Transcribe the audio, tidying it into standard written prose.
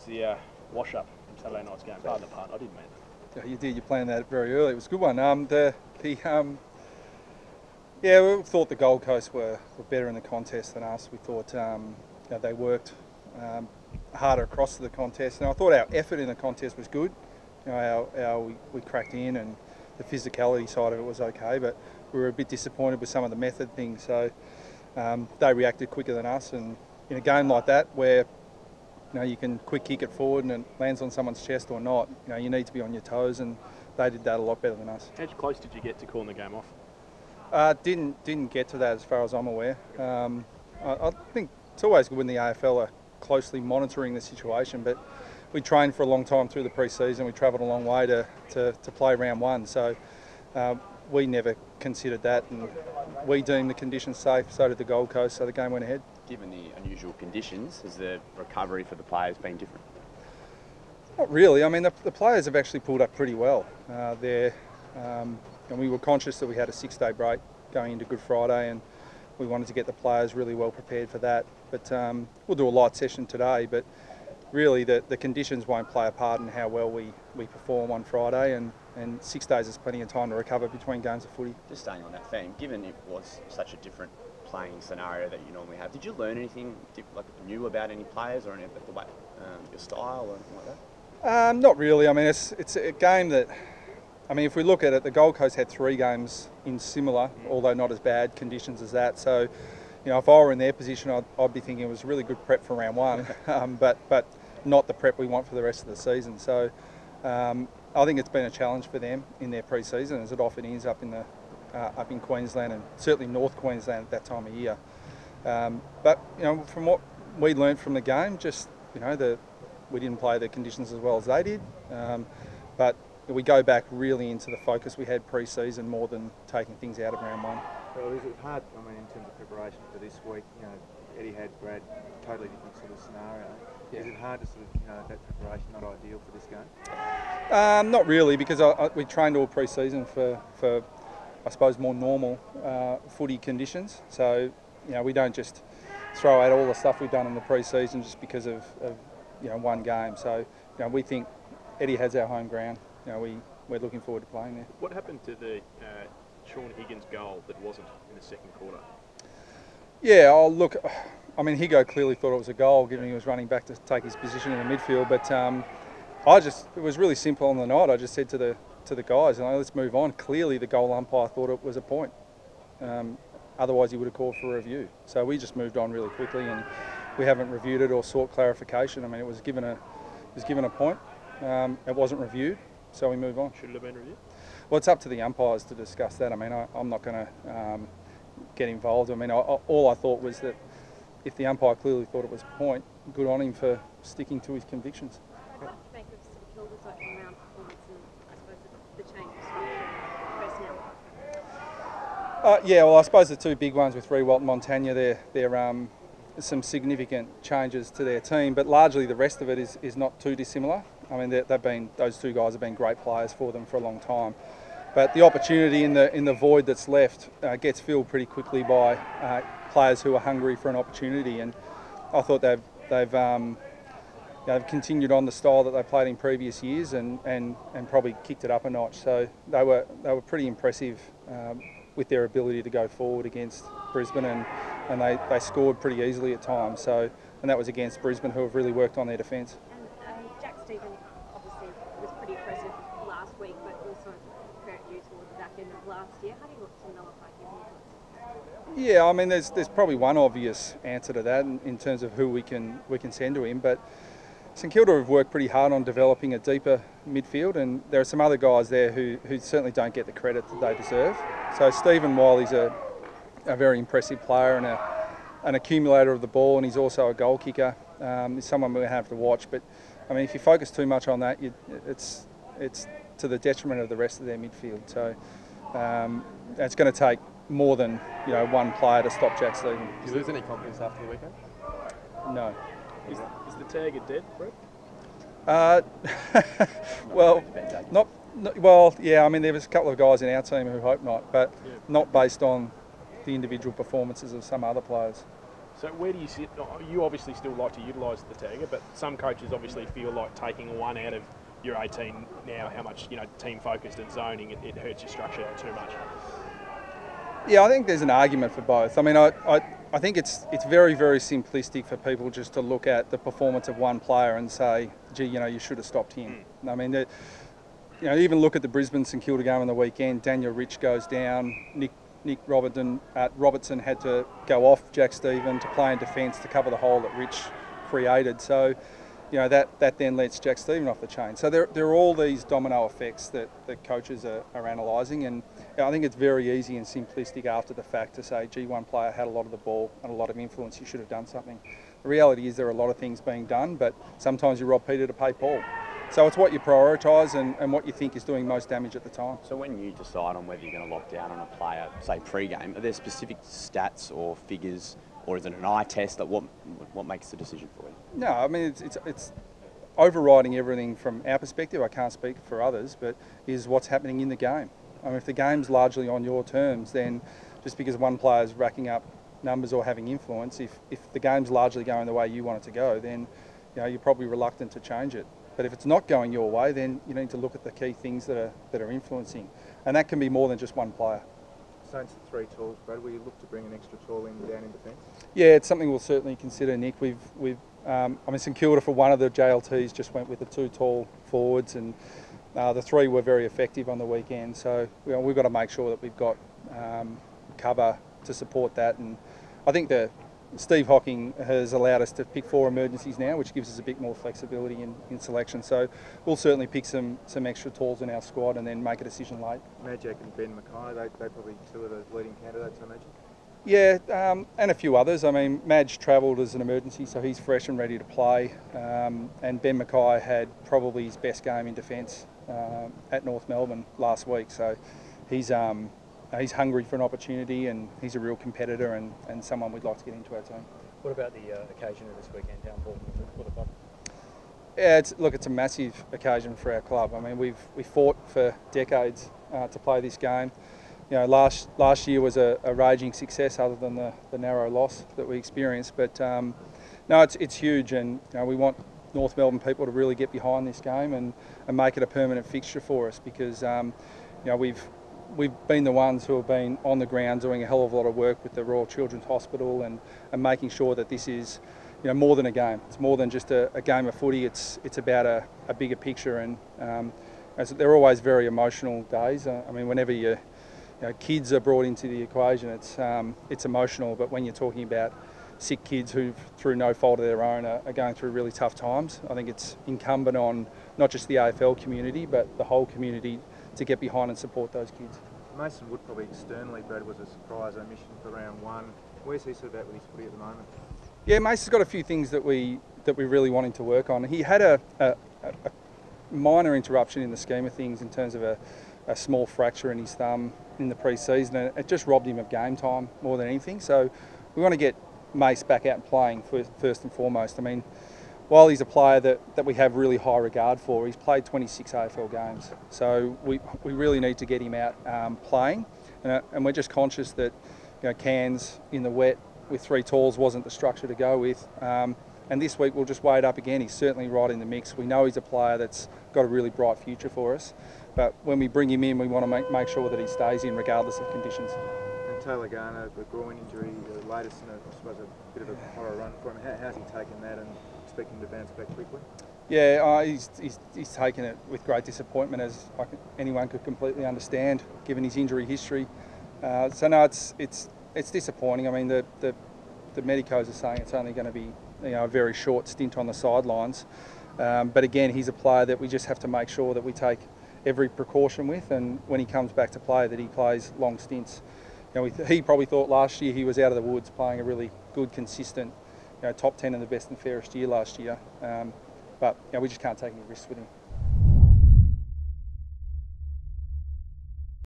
was the wash-up from Saturday night's game? Pardon the pun, I didn't mean that. Yeah, you did. You planned that very early. It was a good one. Yeah, we thought the Gold Coast were better in the contest than us. We thought they worked harder across the contest, and I thought our effort in the contest was good. We cracked in, and the physicality side of it was okay, but we were a bit disappointed with some of the method things. So they reacted quicker than us, and in a game like that where you can quick kick it forward and it lands on someone's chest or not, you need to be on your toes, and they did that a lot better than us. How close did you get to calling the game off? Didn't get to that as far as I'm aware. I think it's always good when the AFL are closely monitoring the situation, but we trained for a long time through the pre-season. We travelled a long way to play round one, so we never considered that, and we deemed the conditions safe, so did the Gold Coast, so the game went ahead. Given the unusual conditions, has the recovery for the players been different? Not really. I mean, the players have actually pulled up pretty well. And we were conscious that we had a 6-day break going into Good Friday, and we wanted to get the players really well prepared for that. But we'll do a light session today, but really the conditions won't play a part in how well we perform on Friday, and 6 days is plenty of time to recover between games of footy. Just staying on that theme, given it was such a different playing scenario that you normally have, did you learn anything new about any players or any of the way, your style or anything like that? Not really. I mean, it's a game that, I mean, if we look at it, the Gold Coast had 3 games in similar, although not as bad conditions as that. So, if I were in their position, I'd be thinking it was really good prep for round one, but not the prep we want for the rest of the season. So, I think it's been a challenge for them in their pre-season, as it often is up in Queensland, and certainly North Queensland at that time of year. But from what we learnt from the game, just we didn't play the conditions as well as they did, but we go back really into the focus we had pre-season more than taking things out of round one. Well, is it hard, I mean, in terms of preparation for this week, Etihad, Brad, totally different sort of scenario. Yeah. Is it hard to sort of, that preparation not ideal for this game? Not really, because we trained all pre-season for I suppose more normal footy conditions. So, we don't just throw out all the stuff we've done in the pre-season just because of one game. So, we think Etihad's our home ground. We're looking forward to playing there. What happened to the Sean Higgins goal that wasn't in the second quarter? Yeah, look, I mean, Higo clearly thought it was a goal, given he was running back to take his position in the midfield. But it was really simple on the night. I just said to the guys, let's move on. Clearly, the goal umpire thought it was a point. Otherwise, he would have called for a review. So we just moved on really quickly, and we haven't reviewed it or sought clarification. I mean, it was given a point. It wasn't reviewed. So we move on. Should it have been reviewed? Well, it's up to the umpires to discuss that. I mean, I'm not going to get involved. I mean, all I thought was that if the umpire clearly thought it was a point, good on him for sticking to his convictions. What do you make of St Kilda's all-round performance and, I suppose, the change of structure personnel? Yeah, well, I suppose the 2 big ones with Rewalt and Montagna, they're some significant changes to their team, but largely the rest of it is not too dissimilar. I mean, those 2 guys have been great players for them for a long time, but the opportunity in the void that's left gets filled pretty quickly by players who are hungry for an opportunity, and I thought they've continued on the style that they played in previous years and probably kicked it up a notch. So they were pretty impressive with their ability to go forward against Brisbane, and they scored pretty easily at times. So, and that was against Brisbane, who have really worked on their defence. Jack Stephen obviously was pretty impressive last week, but also credit due towards the back end of last year. How do you look to nullify his influence? Yeah, I mean, there's probably one obvious answer to that in terms of who we can send to him, but St Kilda have worked pretty hard on developing a deeper midfield, and there are some other guys there who certainly don't get the credit that they deserve. So Stephen, while he's a very impressive player and an accumulator of the ball, and he's also a goal kicker, is someone we're going to have to watch. But I mean, if you focus too much on that, it's to the detriment of the rest of their midfield. So it's going to take more than one player to stop Jack Stephen. Did you lose any confidence after the weekend? No. Is the tagger dead, Brett? Well, well, yeah. I mean, there was a couple of guys in our team who hope not, but not based on the individual performances of some other players. So where do you sit? You obviously still like to utilise the tagger, but some coaches obviously feel like taking one out of your 18 now, how much team focused and zoning, it hurts your structure too much. Yeah, I think there's an argument for both. I mean, I think it's very, very simplistic for people just to look at the performance of one player and say, gee, you should have stopped him. I mean, even look at the Brisbane St Kilda game on the weekend. Daniel Rich goes down. Nick Robertson had to go off Jack Stephen to play in defence to cover the hole that Rich created. So, that then lets Jack Stephen off the chain. So there are all these domino effects that coaches are analysing, and I think it's very easy and simplistic after the fact to say, gee, one player had a lot of the ball and a lot of influence, you should have done something. The reality is there are a lot of things being done, but sometimes you rob Peter to pay Paul. So it's what you prioritise and what you think is doing most damage at the time. So when you decide on whether you're going to lock down on a player, say pre-game, are there specific stats or figures, or is it an eye test? That what makes the decision for you? No, I mean it's overriding everything from our perspective. I can't speak for others, but is what's happening in the game. I mean, if the game's largely on your terms, then just because one player's racking up numbers or having influence, if the game's largely going the way you want it to go, then you're probably reluctant to change it. But if it's not going your way, then you need to look at the key things that are influencing, and that can be more than just one player. Saints at 3 talls, Brad. Will you look to bring an extra tall down in defence? Yeah, it's something we'll certainly consider, Nick. I mean, St Kilda for one of the JLTs just went with the 2 tall forwards, and the 3 were very effective on the weekend. So we've got to make sure that we've got cover to support that, and I think Steve Hocking has allowed us to pick 4 emergencies now, which gives us a bit more flexibility in selection. So we'll certainly pick some extra talls in our squad and then make a decision late. Majak and Ben Mackay, they probably 2 of the leading candidates, I imagine? Yeah, and a few others. I mean, Madge travelled as an emergency, so he's fresh and ready to play. And Ben Mackay had probably his best game in defence at North Melbourne last week. So he's hungry for an opportunity, and he's a real competitor and someone we'd like to get into our team. What about the occasion of this weekend? How important is it for the club? Yeah, it's a massive occasion for our club. I mean, we fought for decades to play this game. Last year was a raging success, other than the narrow loss that we experienced. But no, it's huge, and we want North Melbourne people to really get behind this game and make it a permanent fixture for us, because we've been the ones who have been on the ground doing a hell of a lot of work with the Royal Children's Hospital and making sure that this is more than a game. It's more than just a game of footy. It's about a bigger picture, and they're always very emotional days. I mean, whenever kids are brought into the equation, it's emotional. But when you're talking about sick kids who, through no fault of their own, are going through really tough times, I think it's incumbent on not just the AFL community but the whole community to get behind and support those kids. Mason Wood probably externally, Brad, was a surprise omission for round 1. Where's he sort of at with his footy at the moment? Yeah, Mason's got a few things that we really want him to work on. He had a minor interruption in the scheme of things in terms of a small fracture in his thumb in the pre-season, and it just robbed him of game time more than anything. So we want to get Mace back out and playing first and foremost. I mean, while he's a player that we have really high regard for, he's played 26 AFL games. So we really need to get him out playing, and we're just conscious that Cairns in the wet with 3 talls wasn't the structure to go with. And this week we'll just weigh it up again. He's certainly right in the mix. We know he's a player that's got a really bright future for us, but when we bring him in, we want to make sure that he stays in regardless of conditions. And Taylor Garner, the groin injury, the latest in I suppose a bit of a horror run for him. How's he taken that, and expecting to bounce back quickly? Yeah, he's taken it with great disappointment, as anyone could completely understand, given his injury history. So no, it's disappointing. I mean, the medicos are saying it's only going to be a very short stint on the sidelines. But again, he's a player that we just have to make sure that we take every precaution with, and when he comes back to play, that he plays long stints. He probably thought last year he was out of the woods, playing a really good, consistent, top 10 in the best and fairest year last year. But we just can't take any risks with him.